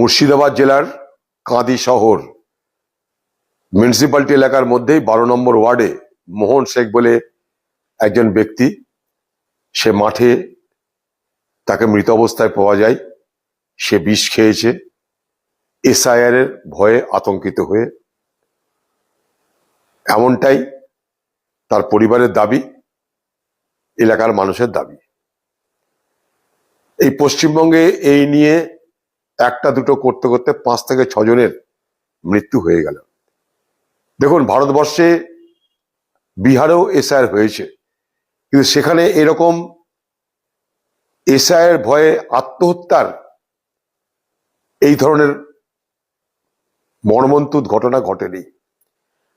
মুর্শিদাবাদ জেলার কাঁদি শহর মিউনিসিপ্যালিটি এলাকার মধ্যেই 12 নম্বর ওয়ার্ডে মোহন শেখ বলে একজন ব্যক্তি, সে মাঠে তাকে মৃত অবস্থায় পাওয়া যায়। সে বিষ খেয়েছে এসআইআর এর ভয়ে আতঙ্কিত হয়ে। এমনটাই তার পরিবারের দাবি, এলাকার মানুষের দাবি। এই পশ্চিমবঙ্গে এই নিয়ে একটা দুটো করতে করতে 5 থেকে 6 জনের মৃত্যু হয়ে গেল। দেখুন, ভারতবর্ষে বিহারেও এসআইআর হয়েছে, কিন্তু সেখানে এরকম এসআইআর ভয়ে আত্মহত্যার এই ধরনের মর্মন্তুদ ঘটনা ঘটেনি।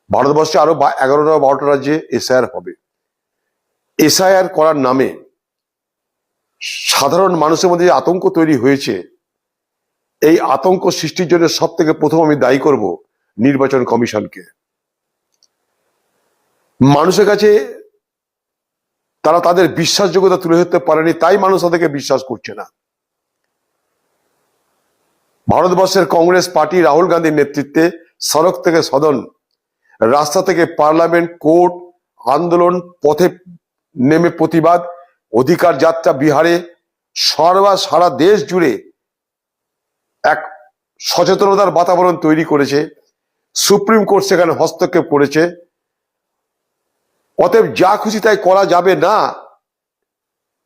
ভারতবর্ষে আরো 11-12টা রাজ্যে এসআইআর হবে। এসআইআর করার নামে সাধারণ মানুষের মধ্যে যে আতঙ্ক তৈরি হয়েছে, এই আতঙ্ক সৃষ্টির জন্য সব থেকে প্রথম আমি দায়ী করব নির্বাচন কমিশনকে। মানুষের কাছে তারা তাদের বিশ্বাসযোগ্যতা তুলে ধরতে পারেনি, তাই মানুষ তাদেরকে বিশ্বাস করছে না। ভারতবর্ষের কংগ্রেস পার্টি রাহুল গান্ধীর নেতৃত্বে সড়ক থেকে সদন, রাস্তা থেকে পার্লামেন্ট, কোর্ট, আন্দোলন, পথে নেমে প্রতিবাদ, অধিকার যাত্রা বিহারে, সারা দেশ জুড়ে এক সচেতনতার বাতাবরণ তৈরি করেছে। সুপ্রিম কোর্ট সেখানে হস্তক্ষেপ করেছে। অতএব যা খুশি তাই করা যাবে না,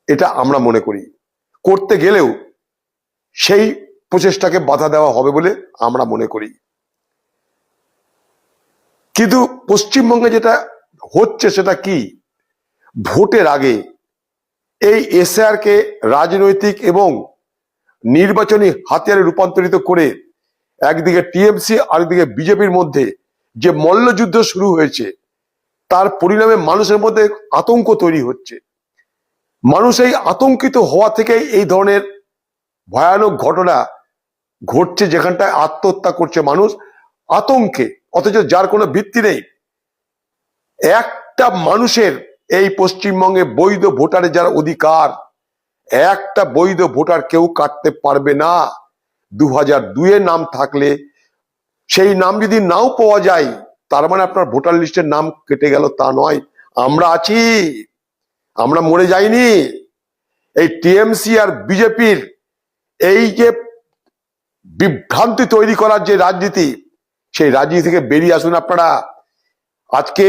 এটা আমরা মনে করি। করতে গেলেও সেই প্রচেষ্টাকে বাধা দেওয়া হবে বলে আমরা মনে করি। কিন্তু পশ্চিমবঙ্গে যেটা হচ্ছে সেটা কি, ভোটের আগে এই এসআইআর কে রাজনৈতিক এবং নির্বাচনী হাতিয়ারে রূপান্তরিত করে একদিকে টিএমসি আরেকদিকে বিজেপির মধ্যে যে মল্লযুদ্ধ শুরু হয়েছে, তার পরিণামে মানুষের মধ্যে আতঙ্ক তৈরি হচ্ছে। মানুষ এই আতঙ্কিত হওয়া থেকেই এই ধরনের ভয়ানক ঘটনা ঘটছে, যেখানটায় আত্মহত্যা করছে মানুষ আতঙ্কে, অথচ যার কোনো ভিত্তি নেই। একটা মানুষের এই পশ্চিমবঙ্গে বৈধ ভোটারের যারা অধিকার, একটা বৈধ ভোটার কেউ কাটতে পারবে না। 2002 নাম থাকলে সেই নাম যদি নাও পাওয়া যায়, তার মানে আপনার ভোটার লিস্টের নাম কেটে গেল তা নয়। আমরা আছি, আমরা মরে যাইনি। এই টিএমসি আর বিজেপির এই যে বিভ্রান্তি তৈরি করার যে রাজনীতি, সেই রাজনীতি থেকে বেরিয়ে আসুন আপনারা। আজকে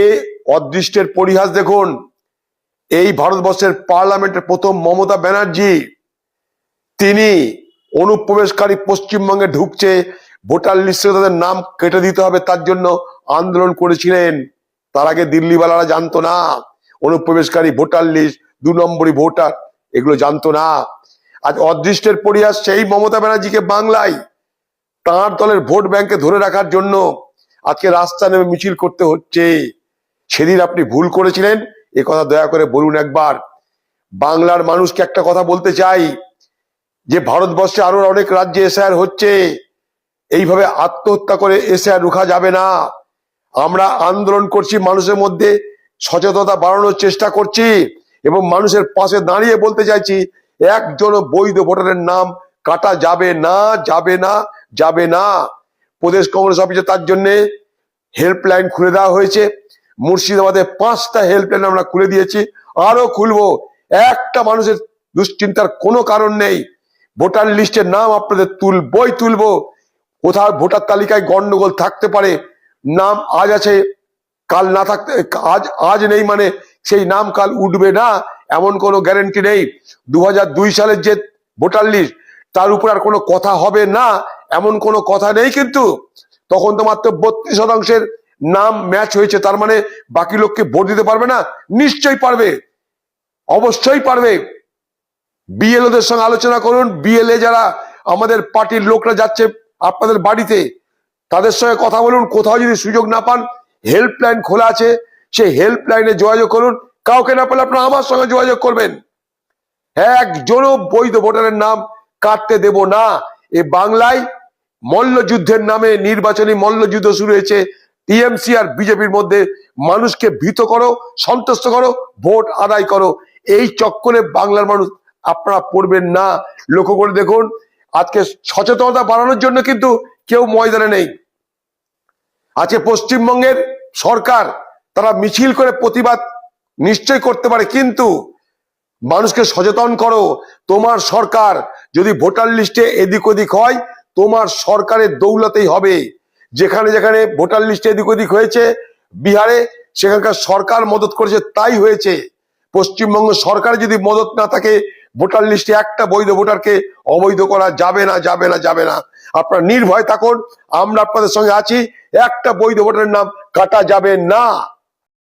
অদৃষ্টের পরিহাস দেখুন, এই ভারতবর্ষের পার্লামেন্টের প্রথম মমতা ব্যানার্জি, তিনি অনুপ্রবেশকারী পশ্চিমবঙ্গে ঢুকছে, ভোটার লিস্টে তাদের নাম কেটে দিতে হবে, তার জন্য আন্দোলন করেছিলেন। তার আগে দিল্লিওয়ালারা জানতো না অনুপ্রবেশকারী, ভোটার লিস্ট, 2 নম্বরই ভোটার, এগুলো জানতো না। আজ অদৃষ্টের পরিহাস সেই মমতা ব্যানার্জিকে বাংলায় তাঁর দলের ভোট ব্যাংকে ধরে রাখার জন্য আজকে রাস্তা নেমে মিছিল করতে হচ্ছে। সেদিন আপনি ভুল করেছিলেন, এ কথা দয়া করে বলুন একবার। বাংলার মানুষকে একটা কথা বলতে চাই, যে ভারতবর্ষে আরো অনেক রাজ্যে এসআইআর হচ্ছে, এইভাবে আত্মহত্যা করে এসআইআর রুখা যাবে না। আমরা আন্দোলন করছি, মানুষের মধ্যে সচেতনতা বাড়ানোর চেষ্টা করছি এবং মানুষের পাশে দাঁড়িয়ে বলতে চাইছি, একজনও বৈধ ভোটারের নাম কাটা যাবে না, যাবে না, যাবে না। প্রদেশ কংগ্রেস অফিসে তার জন্য হেল্পলাইন খুলে দেওয়া হয়েছে। মুর্শিদাবাদে 5টা হেল্পলাইন আমরা খুলে দিয়েছি, আরো খুলবো। একটা মানুষের দুশ্চিন্তার কোনো কারণ নেই। ভোটার লিস্টের নাম আপনাদের তুলবো। কোথাও ভোটার তালিকায় গন্ডগোল থাকতে পারে, নাম আজ আছে কাল না থাকতে, আজ নেই মানে সেই নাম কাল উঠবে না, এমন কোনো গ্যারান্টি নেই। 2002 সালের যে ভোটার লিস্ট, তার উপর আর কোনো কথা হবে না, এমন কোনো কথা নেই। কিন্তু তখন তো মাত্র 32% নাম ম্যাচ হয়েছে, তার মানে বাকি লোককে ভোট দিতে পারবে না? নিশ্চয়ই পারবে, অবশ্যই পারবে। বিএলওদের সঙ্গে আলোচনা করুন। বিএলএ যারা আমাদের পার্টির লোকরা যাচ্ছে আপনাদের বাড়িতে, তাদের সঙ্গে কথা বলুন। কোথাও যদি সুযোগ না পান, হেল্পলাইন খোলা আছে, সেই হেল্পলাইনে যোগাযোগ করুন। কাউকে না পেলে আপনারা আমার সঙ্গে যোগাযোগ করবেন। একজনও বৈধ ভোটারের নাম কাটতে দেব না। এ বাংলায় মল্লযুদ্ধের নামে নির্বাচনী মল্লযুদ্ধ শুরু হয়েছে টিএমসি আর বিজেপির মধ্যে। মানুষকে ভীত করো, সন্তুষ্ট করো, ভোট আদায় করো। এই চক্করে বাংলার মানুষ আপনারা পড়বেন না। লক্ষ্য করে দেখুন, আজকে সচেতনতা বাড়ানোর জন্য কিন্তু কেউ ময়দানে নেই। আজকে পশ্চিমবঙ্গের সরকার তারা মিছিল করে প্রতিবাদ নিশ্চয় করতে পারে, কিন্তু মানুষকে সচেতন করো। তোমার সরকার যদি ভোটার লিস্টে এদিক ওদিক হয়, তোমার সরকারের দৌলতেই হবে। যেখানে যেখানে ভোটার লিস্টে এদিক ওদিক হয়েছে, বিহারে সেখানকার সরকার মদত করেছে, তাই হয়েছে। পশ্চিমবঙ্গ সরকার যদি মদত না থাকে, ভোটার লিস্টে একটা বৈধ ভোটারকে অবৈধ করা যাবে না, যাবে না, যাবে না। আপনারা নির্ভয় থাকুন, আমরা আপনাদের সঙ্গে আছি। একটা বৈধ ভোটারের নাম কাটা যাবে না।